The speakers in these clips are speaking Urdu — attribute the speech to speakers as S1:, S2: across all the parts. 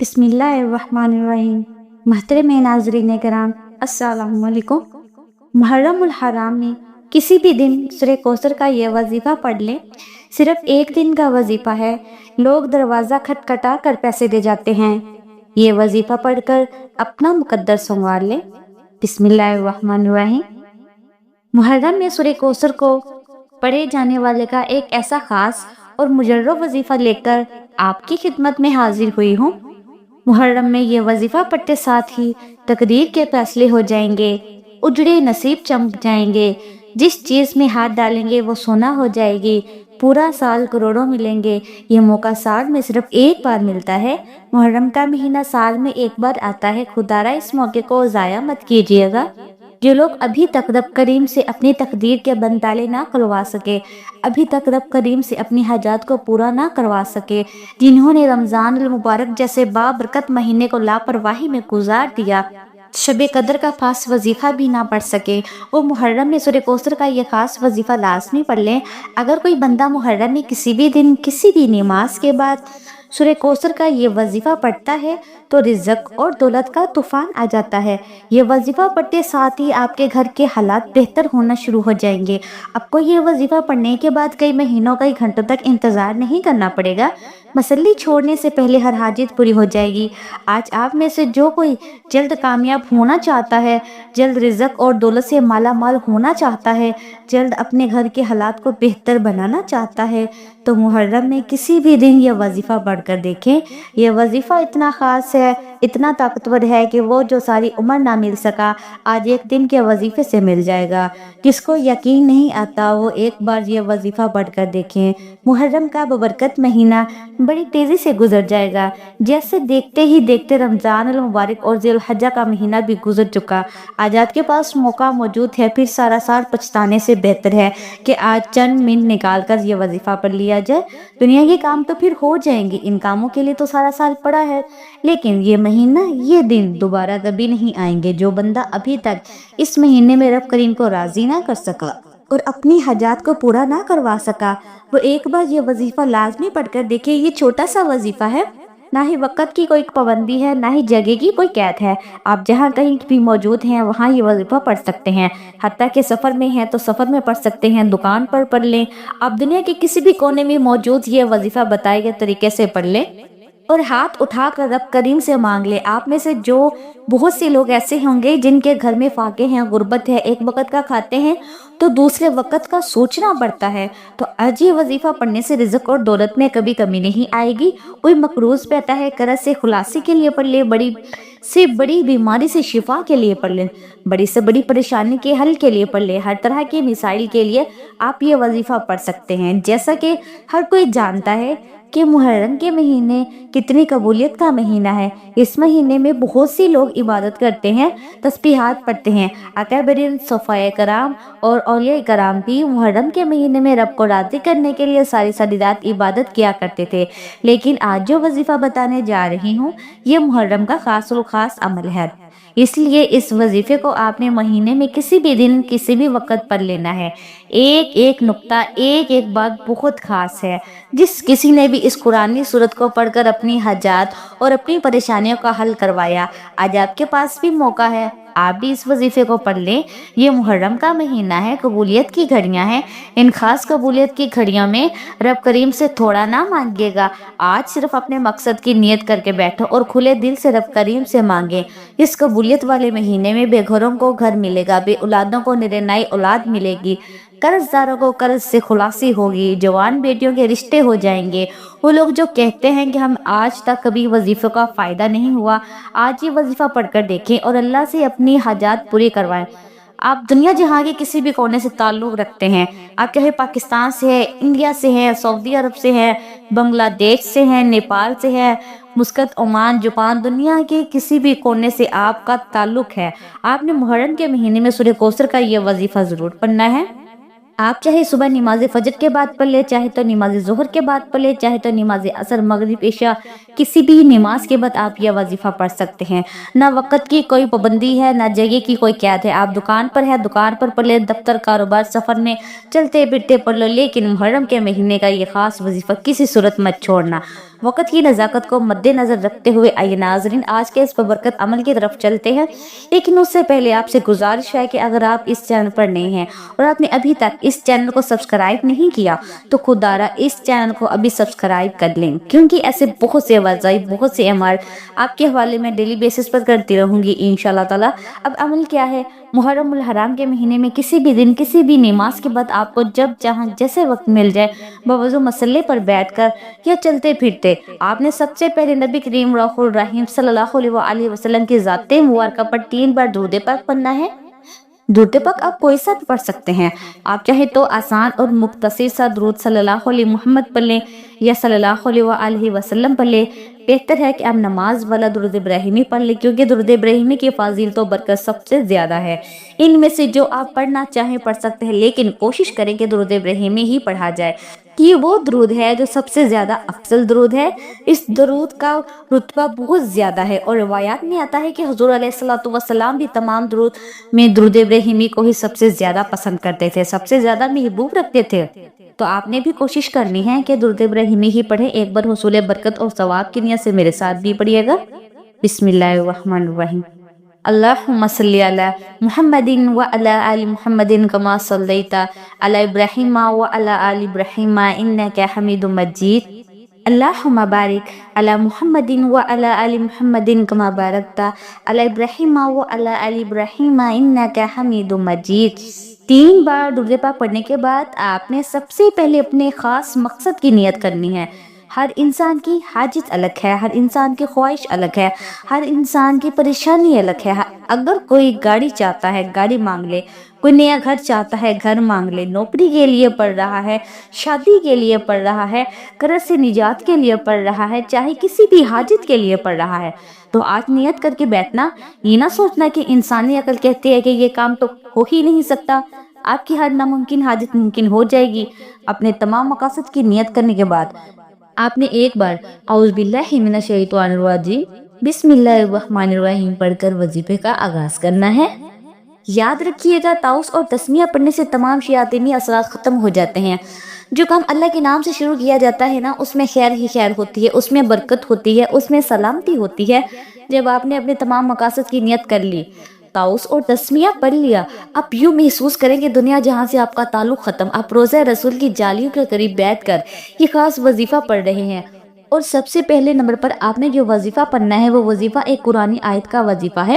S1: بسم اللہ الرحمن الرحیم۔ محترم ناظرین کرام، السلام علیکم۔ محرم الحرام میں کسی بھی دن سورہ کوثر کا یہ وظیفہ پڑھ لیں۔ صرف ایک دن کا وظیفہ ہے، لوگ دروازہ کھٹکھٹا کر پیسے دے جاتے ہیں۔ یہ وظیفہ پڑھ کر اپنا مقدر سنوار لیں۔ بسم اللہ الرحمن الرحیم۔ محرم میں سورہ کوثر کو پڑھے جانے والے کا ایک ایسا خاص اور مجرب وظیفہ لے کر آپ کی خدمت میں حاضر ہوئی ہوں۔ محرم میں یہ وظیفہ پڑھتے ساتھ ہی تقدیر کے فیصلے ہو جائیں گے، اجڑے نصیب چمک جائیں گے، جس چیز میں ہاتھ ڈالیں گے وہ سونا ہو جائے گی، پورا سال کروڑوں ملیں گے۔ یہ موقع سال میں صرف ایک بار ملتا ہے۔ محرم کا مہینہ سال میں ایک بار آتا ہے، خدا را اس موقع کو ضائع مت کیجیے گا۔ جو لوگ ابھی تک رب کریم سے اپنی تقدیر کے بند تالے نہ کھلوا سکے، ابھی تک رب کریم سے اپنی حاجات کو پورا نہ کروا سکے، جنہوں نے رمضان المبارک جیسے بابرکت مہینے کو لاپرواہی میں گزار دیا، شب قدر کا خاص وظیفہ بھی نہ پڑھ سکے، وہ محرم میں سورہ کوثر کا یہ خاص وظیفہ لازمی پڑھ لیں۔ اگر کوئی بندہ محرم میں کسی بھی دن کسی بھی نماز کے بعد سورہ کوثر کا یہ وظیفہ پڑھتا ہے تو رزق اور دولت کا طوفان آ جاتا ہے۔ یہ وظیفہ پڑھتے ساتھ ہی آپ کے گھر کے حالات بہتر ہونا شروع ہو جائیں گے۔ آپ کو یہ وظیفہ پڑھنے کے بعد کئی مہینوں کئی گھنٹوں تک انتظار نہیں کرنا پڑے گا، مسلی چھوڑنے سے پہلے ہر حاجت پوری ہو جائے گی۔ آج آپ میں سے جو کوئی جلد کامیاب ہونا چاہتا ہے، جلد رزق اور دولت سے مالا مال ہونا چاہتا ہے، جلد اپنے گھر کے حالات کو بہتر بنانا چاہتا ہے، تو محرم میں کسی بھی دن یہ وظیفہ پڑھ کر دیکھیں۔ یہ وظیفہ اتنا خاص ہے، اتنا طاقتور ہے کہ وہ جو ساری عمر نہ مل سکا، آج ایک دن کے وظیفے سے مل جائے گا۔ جس کو یقین نہیں آتا وہ ایک بار یہ وظیفہ پڑھ کر دیکھیں۔ محرم کا ببرکت مہینہ بڑی تیزی سے گزر جائے گا، جیسے دیکھتے ہی دیکھتے رمضان المبارک اور ذی الحجہ کا مہینہ بھی گزر چکا۔ آج آپ کے پاس موقع موجود ہے، پھر سارا سال پچھتانے سے بہتر ہے کہ آج چند منٹ نکال کر یہ وظیفہ پڑھ لیا جائے۔ دنیا کے کام تو پھر ہو جائیں گے، ان کاموں کے لیے تو سارا سال پڑا ہے، لیکن یہ مہینہ، یہ دن دوبارہ کبھی نہیں آئیں گے۔ جو بندہ ابھی تک اس مہینے میں رب کریم کو راضی نہ کر سکا اور اپنی حاجات کو پورا نہ کروا سکا، وہ ایک بار یہ وظیفہ لازمی پڑھ کر دیکھے۔ یہ چھوٹا سا وظیفہ ہے، نہ ہی وقت کی کوئی پابندی ہے، نہ ہی جگہ کی کوئی قید ہے۔ آپ جہاں کہیں بھی موجود ہیں وہاں یہ وظیفہ پڑھ سکتے ہیں، حتیٰ کہ سفر میں ہیں تو سفر میں پڑھ سکتے ہیں، دکان پر پڑھ لیں، آپ دنیا کے کسی بھی کونے میں موجود یہ وظیفہ بتائے گئے طریقے سے پڑھ لیں اور ہاتھ اٹھا کر رب کریم سے مانگ لے۔ آپ میں سے جو بہت سے لوگ ایسے ہوں گے جن کے گھر میں فاقے ہیں، غربت ہے، ایک وقت کا کھاتے ہیں تو دوسرے وقت کا سوچنا پڑتا ہے، تو آج یہ وظیفہ پڑھنے سے رزق اور دولت میں کبھی کمی نہیں آئے گی۔ کوئی مقروض پہتا ہے، قرض سے خلاصی کے لیے پڑھ لے، بڑی سے بڑی بیماری سے شفا کے لیے پڑھ لیں، بڑی سے بڑی پریشانی کے حل کے لیے پڑھ لیں، ہر طرح کے مسائل کے لیے آپ یہ وظیفہ پڑھ سکتے ہیں۔ جیسا کہ ہر کوئی جانتا ہے کہ محرم کے مہینے کتنی قبولیت کا مہینہ ہے۔ اس مہینے میں بہت سی لوگ عبادت کرتے ہیں، تسبیحات پڑھتے ہیں۔ اکابرین، صفائے کرام اور اولیاء کرام بھی محرم کے مہینے میں رب کو راضی کرنے کے لیے ساری ساری رات عبادت کیا کرتے تھے، لیکن آج جو وظیفہ بتانے جا رہی ہوں یہ محرم کا خاص الخاص عمل ہے، اس لیے اس وظیفے کو آپ نے مہینے میں کسی بھی دن کسی بھی وقت پڑھ لینا ہے۔ ایک ایک نقطہ، ایک ایک بات بہت خاص ہے۔ جس کسی نے بھی اس قرآنی سورت کو پڑھ کر اپنی حاجات اور اپنی پریشانیوں کا حل کروایا، آج آپ کے پاس بھی موقع ہے، آپ بھی اس وظیفے کو پڑھ لیں۔ یہ محرم کا مہینہ ہے، قبولیت کی گھڑیاں ہیں، ان خاص قبولیت کی گھڑیوں میں رب کریم سے تھوڑا نہ مانگیے گا۔ آج صرف اپنے مقصد کی نیت کر کے بیٹھو اور کھلے دل سے رب کریم سے مانگیں۔ اس قبولیت والے مہینے میں بے گھروں کو گھر ملے گا، بے اولادوں کو نئی اولاد ملے گی، قرض داروں کو قرض سے خلاصی ہوگی، جوان بیٹیوں کے رشتے ہو جائیں گے۔ وہ لوگ جو کہتے ہیں کہ ہم آج تک کبھی وظیفوں کا فائدہ نہیں ہوا، آج یہ وظیفہ پڑھ کر دیکھیں اور اللہ سے اپنی حاجات پوری کروائیں۔ آپ دنیا جہاں کے کسی بھی کونے سے تعلق رکھتے ہیں، آپ چاہے پاکستان سے ہیں، انڈیا سے ہیں، سعودی عرب سے ہیں، بنگلہ دیش سے ہیں، نیپال سے ہیں، مسقط، عمان، جاپان، دنیا کے کسی بھی کونے سے آپ کا تعلق ہے، آپ نے محرم کے مہینے میں سورہ کوثر کا یہ وظیفہ ضرور پڑھنا ہے۔ آپ چاہے صبح نماز فجر کے بعد پڑھ لے، چاہے تو نماز ظہر کے بعد پڑھ لے، چاہے تو نماز عصر، مغرب، عشاء کسی بھی نماز کے بعد آپ یہ وظیفہ پڑھ سکتے ہیں۔ نہ وقت کی کوئی پابندی ہے، نہ جگہ کی کوئی قید ہے، آپ دکان پر ہے دکان پر پڑھ لیں، دفتر کاروبار سفر میں چلتے پھرتے پڑھ لو، لیکن محرم کے مہینے کا یہ خاص وظیفہ کسی صورت مت چھوڑنا۔ وقت کی نزاکت کو مد نظر رکھتے ہوئے آئیے ناظرین آج کے اس ببرکت عمل کی طرف چلتے ہیں، لیکن اس سے پہلے آپ سے گزارش ہے کہ اگر آپ اس چینل پر نئے ہیں اور آپ نے ابھی تک اس چینل کو سبسکرائب نہیں کیا تو خدارہ اس چینل کو ابھی سبسکرائب کر لیں، کیونکہ ایسے بہت سے وظائف بہت سے اعمال آپ کے حوالے میں ڈیلی بیسس پر کرتی رہوں گی انشاءاللہ تعالی۔ اب عمل کیا ہے؟ محرم الحرام کے مہینے میں کسی بھی دن کسی بھی نماز کے بعد آپ کو جب چاہاں جیسے وقت مل جائے بوضو مسلے پر بیٹھ کر یا چلتے پھرتے آپ نے سب سے پہلے نبی کریم رؤوف الرحیم صلی اللہ علیہ وآلہ وسلم کی ذات مبارکہ پر 3 بار درود پاک پڑھنا ہے۔ درود پاک آپ کوئی سا بھی پڑھ سکتے ہیں، آپ چاہے تو آسان اور مختصر سا درود صلی اللہ علیہ محمد پڑھ لیں یا صلی اللہ علیہ وآلہ وسلم پڑھ لیں۔ بہتر ہے کہ آپ نماز والا درود ابراہیمی پڑھ لیں، کیونکہ درود ابراہیمی کی فضیلت و برکت سب سے زیادہ ہے۔ ان میں سے جو آپ پڑھنا چاہیں پڑھ سکتے ہیں، لیکن کوشش کریں کہ درود ابراہیمی ہی پڑھا جائے، یہ وہ درود ہے جو سب سے زیادہ افضل درود ہے۔ اس درود کا رتبہ بہت زیادہ ہے، اور روایات میں آتا ہے کہ حضور علیہ الصلوۃ والسلام بھی تمام درود میں درود ابراہیمی کو ہی سب سے زیادہ پسند کرتے تھے، سب سے زیادہ محبوب رکھتے تھے۔ تو آپ نے بھی کوشش کرنی ہے کہ درود ابراہیمی ہی پڑھیں۔ ایک بار حصول برکت اور ثواب کی نیت سے میرے ساتھ بھی پڑھیے گا۔ بسم اللہ الرحمن الرحیم۔ اللہم صلی علی محمد وعلی آل محمد کما صلیت علی ابراہیم وعلی آل ابراہیم انک حمید مجید۔ اللہم بارک علی محمد وعلی آل محمد کما بارکت علی ابراہیم وعلی آل ابراہیم انک حمید مجید۔ 3 بار درود پاک پڑھنے کے بعد آپ نے سب سے پہلے اپنے خاص مقصد کی نیت کرنی ہے۔ ہر انسان کی حاجت الگ ہے، ہر انسان کی خواہش الگ ہے، ہر انسان کی پریشانی الگ ہے۔ اگر کوئی گاڑی چاہتا ہے گاڑی مانگ لے، کوئی نیا گھر چاہتا ہے گھر مانگ لے، نوکری کے لیے پڑھ رہا ہے، شادی کے لیے پڑھ رہا ہے، قرض سے نجات کے لیے پڑھ رہا ہے، چاہے کسی بھی حاجت کے لیے پڑھ رہا ہے، تو آج نیت کر کے بیٹھنا، یہ نہ سوچنا کہ انسانی عقل کہتی ہے کہ یہ کام تو ہو ہی نہیں سکتا۔ آپ کی ہر ناممکن حاجت ممکن ہو جائے گی اپنے تمام مقاصد کی نیت کرنے کے بعد۔ آپ نے ایک بار اعوذ باللہ من الشیطان الرجیم بسم اللہ الرحمن الرحیم پڑھ کر وظیفے کا آغاز کرنا ہے۔ یاد رکھیے گا تاؤس اور تسمیہ پڑھنے سے تمام شیاطینی اثرات ختم ہو جاتے ہیں۔ جو کام اللہ کے نام سے شروع کیا جاتا ہے نا، اس میں خیر ہی خیر ہوتی ہے، اس میں برکت ہوتی ہے، اس میں سلامتی ہوتی ہے۔ جب آپ نے اپنے تمام مقاصد کی نیت کر لی، تاؤس اور تسمیہ پڑھ لیا، آپ یوں محسوس کریں کہ دنیا جہاں سے آپ کا تعلق ختم، آپ روضہ رسول کی جالیوں کے قریب بیٹھ کر یہ خاص وظیفہ پڑھ رہے ہیں۔ اور سب سے پہلے نمبر پر آپ نے جو وظیفہ پڑھنا ہے وہ وظیفہ ایک قرآنی آیت کا وظیفہ ہے،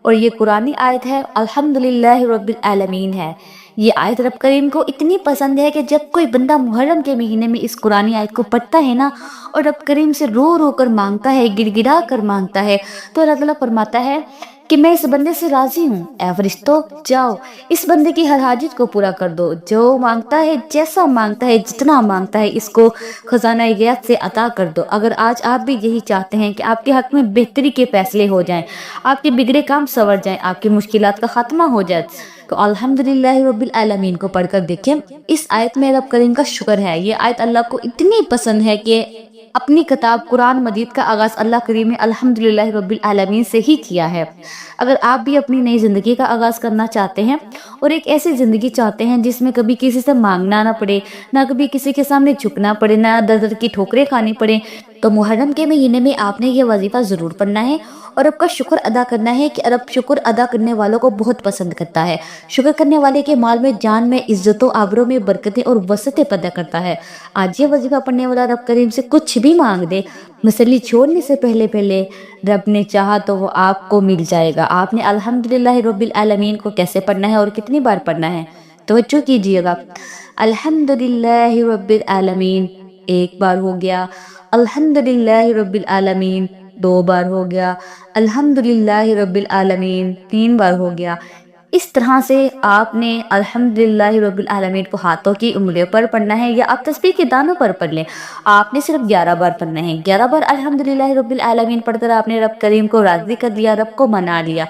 S1: اور یہ قرآنی آیت ہے الحمدللہ رب العالمین ہے۔ یہ آیت رب کریم کو اتنی پسند ہے کہ جب کوئی بندہ محرم کے مہینے میں اس قرآنی آیت کو پڑھتا ہے نا، اور رب کریم سے رو رو کر مانگتا ہے، گڑ گڑا کر مانگتا ہے، تو اللہ تعالیٰ فرماتا ہے کہ میں اس بندے سے راضی ہوں، اے فرشتوں جاؤ اس بندے کی ہر حاجت کو پورا کر دو، جو مانگتا ہے جیسا مانگتا ہے جتنا مانگتا ہے اس کو خزانہ غیب سے عطا کر دو۔ اگر آج آپ بھی یہی چاہتے ہیں کہ آپ کے حق میں بہتری کے فیصلے ہو جائیں، آپ کے بگڑے کام سنور جائیں، آپ کی مشکلات کا خاتمہ ہو جائے، تو الحمدللہ رب العالمین کو پڑھ کر دیکھیں۔ اس آیت میں رب کریم کا شکر ہے، یہ آیت اللہ کو اتنی پسند ہے کہ اپنی کتاب قرآن مجید کا آغاز اللہ کریم نے الحمدللہ رب العالمین سے ہی کیا ہے۔ اگر آپ بھی اپنی نئی زندگی کا آغاز کرنا چاہتے ہیں اور ایک ایسی زندگی چاہتے ہیں جس میں کبھی کسی سے مانگنا نہ پڑے، نہ کبھی کسی کے سامنے جھکنا پڑے، نہ در در کی ٹھوکریں کھانی پڑے، تو محرم کے مہینے میں آپ نے یہ وظیفہ ضرور پڑھنا ہے اور رب کا شکر ادا کرنا ہے کہ رب شکر ادا کرنے والوں کو بہت پسند کرتا ہے۔ شکر کرنے والے کے مال میں جان میں عزت و آبروں میں برکتیں اور وسعتیں پیدا کرتا ہے۔ آج یہ وظیفہ پڑھنے والا رب کریم سے کچھ بھی مانگ دے، مسلی چھوڑنے سے پہلے رب نے چاہا تو وہ آپ کو مل جائے گا۔ آپ نے الحمدللہ رب العالمین کو کیسے پڑھنا ہے اور کتنی بار پڑھنا ہے، توجہ کیجیے گا۔ الحمدللہ رب العالمین 1 بار ہو گیا، الحمدللہ رب العالمین 2 بار ہو گیا، الحمدللہ رب العالمین 3 بار ہو گیا۔ اس طرح سے آپ نے الحمدللہ رب العالمین کو ہاتھوں کی انگلیوں پر پڑھنا ہے، یا آپ تسبیح کے دانوں پر پڑھ لیں۔ آپ نے صرف 11 بار پڑھنا ہے۔ 11 بار الحمدللہ رب العالمین پڑھ کر آپ نے رب کریم کو راضی کر لیا، رب کو منا لیا۔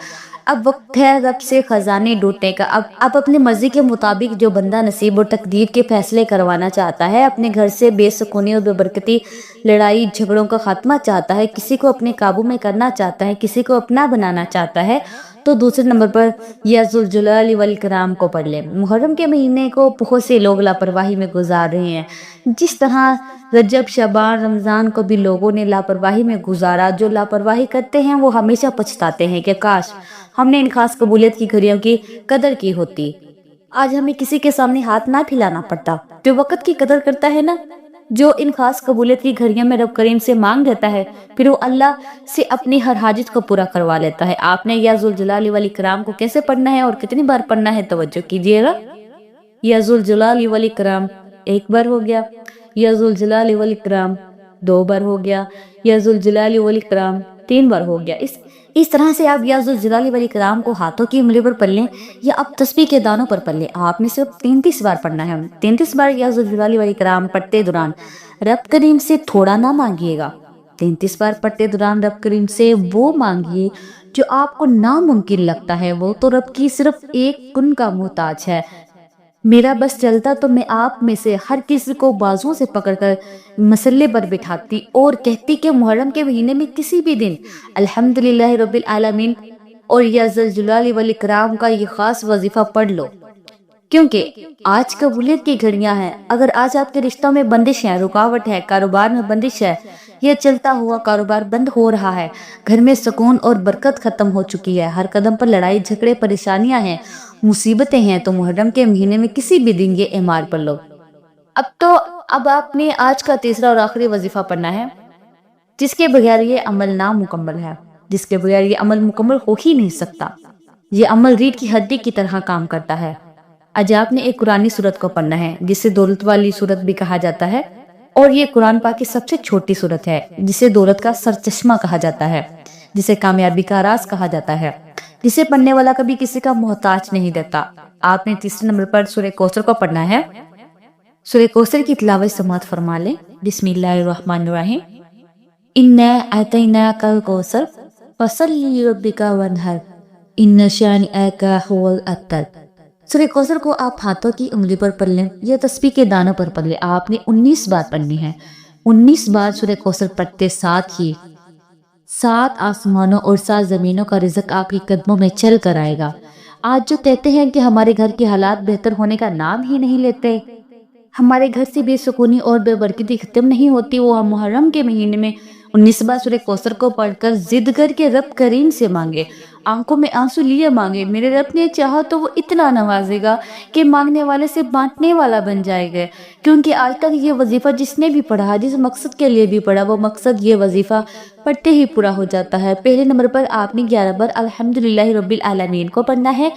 S1: اب وقت ہے رب سے خزانے ڈوٹنے کا۔ اب اپنے مرضی کے مطابق جو بندہ نصیب اور تقدیر کے فیصلے کروانا چاہتا ہے، اپنے گھر سے بے سکونی اور بے برکتی، لڑائی جھگڑوں کا خاتمہ چاہتا ہے، کسی کو اپنے قابو میں کرنا چاہتا ہے، کسی کو اپنا بنانا چاہتا ہے، تو دوسرے نمبر پر یا ذوالجلال والاکرام کو پڑھ لیں۔ محرم کے مہینے کو بہت سے لوگ لاپرواہی میں گزار رہے ہیں، جس طرح رجب، شعبان، رمضان کو بھی لوگوں نے لاپرواہی میں گزارا۔ جو لاپرواہی کرتے ہیں وہ ہمیشہ پچھتاتے ہیں کہ کاش ہم نے ان خاص قبولیت کی گھڑیوں کی قدر کی ہوتی، آج ہمیں کسی کے سامنے ہاتھ نہ پھیلانا پڑتا۔ جو وقت کی قدر کرتا ہے نا، جو ان خاص قبولیت کی گھڑیوں میں رب کریم سے مانگ لیتا ہے، پھر وہ اللہ سے اپنی ہر حاجت کو پورا کروا لیتا ہے۔ آپ نے یا ذوالجلال والاکرام کو کیسے پڑھنا ہے اور کتنی بار پڑھنا ہے، توجہ کیجیے گا۔ یا ذوالجلال والاکرام ایک بار ہو گیا، یا ذوالجلال والاکرام 2 بار ہو گیا، یا ذوالجلال والاکرام 3 بار ہو گیا۔ اس طرح سے آپ یا ذوالجلال والاکرام کو ہاتھوں کی انگلی پر پڑھ لیں یا آپ تسبیح کے دانوں پر پڑھ لیں۔ آپ نے صرف 33 بار پڑھنا ہے۔ 33 بار یا ذوالجلال والاکرام پڑھتے دوران رب کریم سے تھوڑا نہ مانگیے گا، 33 بار پڑھتے دوران رب کریم سے وہ مانگیے جو آپ کو ناممکن لگتا ہے۔ وہ تو رب کی صرف ایک کن کا محتاج ہے۔ میرا بس چلتا تو میں آپ میں سے ہر کسی کو بازوں سے پکڑ کر مسلے پر بٹھاتی اور کہتی کہ محرم کے مہینے میں کسی بھی دن الحمدللہ رب العالمین اور یا ذوالجلال والاکرام کا یہ خاص وظیفہ پڑھ لو، کیونکہ آج قبولیت کی گھڑیاں ہیں۔ اگر آج آپ کے رشتوں میں بندش ہے، رکاوٹ ہے، کاروبار میں بندش ہے، یہ چلتا ہوا کاروبار بند ہو رہا ہے، گھر میں سکون اور برکت ختم ہو چکی ہے، ہر قدم پر لڑائی جھگڑے پریشانیاں ہیں، مصیبتیں ہیں، تو محرم کے مہینے میں کسی بھی دن یہ اعمال پڑھ لو۔ اب آپ نے آج کا تیسرا اور آخری وظیفہ پڑھنا ہے، جس کے بغیر یہ عمل نامکمل ہے، جس کے بغیر یہ عمل مکمل ہو ہی نہیں سکتا۔ یہ عمل ریڑھ کی ہڈی کی طرح کام کرتا ہے۔ آج آپ نے ایک قرآنی سورت کو پڑھنا ہے، جسے دولت والی سورت بھی کہا جاتا ہے، اور یہ قرآن پاک کی سب سے چھوٹی سورت ہے، جسے دولت کا سرچشمہ کہا جاتا ہے، جسے کامیابی کا راز کہا جاتا ہے، جسے پڑھنے والا کبھی کسی کا محتاج نہیں دیتا۔ آپ نے تیسرے نمبر پر سورہ کوثر کو پڑھنا ہے۔ سورہ کوثر کی تلاوت سماعت فرما لیں۔ بسم اللہ الرحمن الرحیم۔ اِنَّا أَعْطَيْنَاكَ الْكَوْثَرَ فَصَلِّ لِرَبِّكَ وَانْحَرْ إِنَّ شَانِئَكَ هُوَ الْأَبْتَرُ۔ سورہ کوثر کو آپ ہاتھوں کی انگلی پر پڑھ لیں یا تسبیح کے دانوں پر پڑھ لیں۔ آپ نے 19 بار پڑھنی ہے۔ 19 بار سورہ کوثر پڑھتے ساتھ ہی 7 آسمانوں اور 7 زمینوں کا رزق آپ کے قدموں میں چل کر آئے گا۔ آج جو کہتے ہیں کہ ہمارے گھر کے حالات بہتر ہونے کا نام ہی نہیں لیتے، ہمارے گھر سے بے سکونی اور بے برکتی ختم نہیں ہوتی، وہ محرم کے مہینے میں 19 بار سورہ کوثر کو پڑھ کر ضد کر کے رب کریم سے مانگے، آنکھوں میں آنسو لیے مانگے۔ میرے رب نے چاہا تو وہ اتنا نوازے گا کہ مانگنے والے سے بانٹنے والا بن جائے گا، کیونکہ آج تک یہ وظیفہ جس نے بھی پڑھا، جس مقصد کے لیے بھی پڑھا، وہ مقصد یہ وظیفہ پڑھتے ہی پورا ہو جاتا ہے۔ پہلے نمبر پر آپ نے 11 بار الحمدللہ رب العالمین کو پڑھنا ہے۔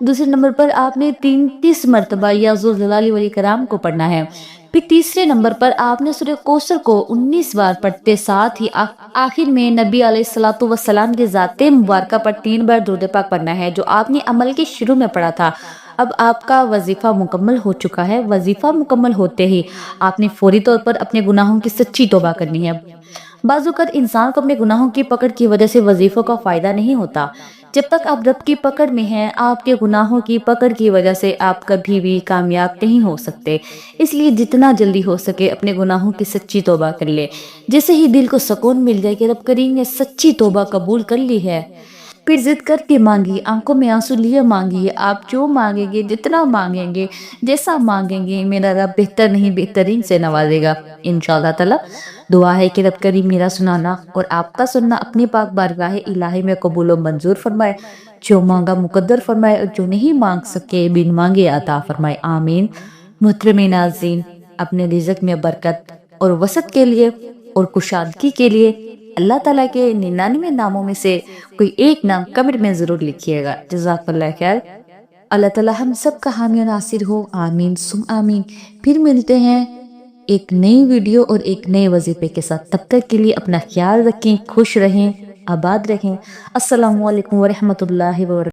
S1: دوسرے نمبر پر آپ نے 33 مرتبہ یا ذوالجلال والاکرام کو پڑھنا ہے۔ پھر تیسرے نمبر پر آپ نے سورہ کوثر کو 19 بار پڑھتے ساتھ ہی آخر میں نبی علیہ الصلوۃ والسلام کے ذات مبارکہ پر 3 بار درود پاک پڑھنا ہے، جو آپ نے عمل کے شروع میں پڑھا تھا۔ اب آپ کا وظیفہ مکمل ہو چکا ہے۔ وظیفہ مکمل ہوتے ہی آپ نے فوری طور پر اپنے گناہوں کی سچی توبہ کرنی ہے۔ بعض اوقات انسان کو اپنے گناہوں کی پکڑ کی وجہ سے وظیفوں کا فائدہ نہیں ہوتا۔ جب تک آپ رب کی پکڑ میں ہیں، آپ کے گناہوں کی پکڑ کی وجہ سے آپ کبھی بھی کامیاب نہیں ہو سکتے۔ اس لیے جتنا جلدی ہو سکے اپنے گناہوں کی سچی توبہ کر لے۔ جیسے ہی دل کو سکون مل جائے کہ رب کریم نے سچی توبہ قبول کر لی ہے، پھر ضد کر کے مانگیے، آنکھوں میں آنسو لیے مانگیے۔ آپ جو مانگیں گے، جتنا مانگیں گے، جیسا مانگیں گے، میرا رب بہتر نہیں بہترین سے نوازے گا انشاءاللہ تعالی۔ دعا ہے کہ رب کریم میرا سنانا اور آپ کا سننا اپنی پاک بارگاہ الہی میں قبول و منظور فرمائے، جو مانگا مقدر فرمائے اور جو نہیں مانگ سکے بن مانگے عطا فرمائے، آمین۔ محترم ناظرین، اپنے رزق میں برکت اور وسعت کے لیے اور کشادگی کے لیے اللہ تعالیٰ کے 99 ناموں میں سے کوئی ایک نام کمنٹ میں ضرور لکھیے گا۔ جزاک اللہ خیر۔ اللہ تعالیٰ ہم سب کا حامی و ناصر ہو، آمین سم آمین۔ پھر ملتے ہیں ایک نئی ویڈیو اور ایک نئے وظیفے کے ساتھ۔ تب تک کے لیے اپنا خیال رکھیں، خوش رہیں، آباد رہیں۔ السلام علیکم ورحمۃ اللہ وبرکاتہ۔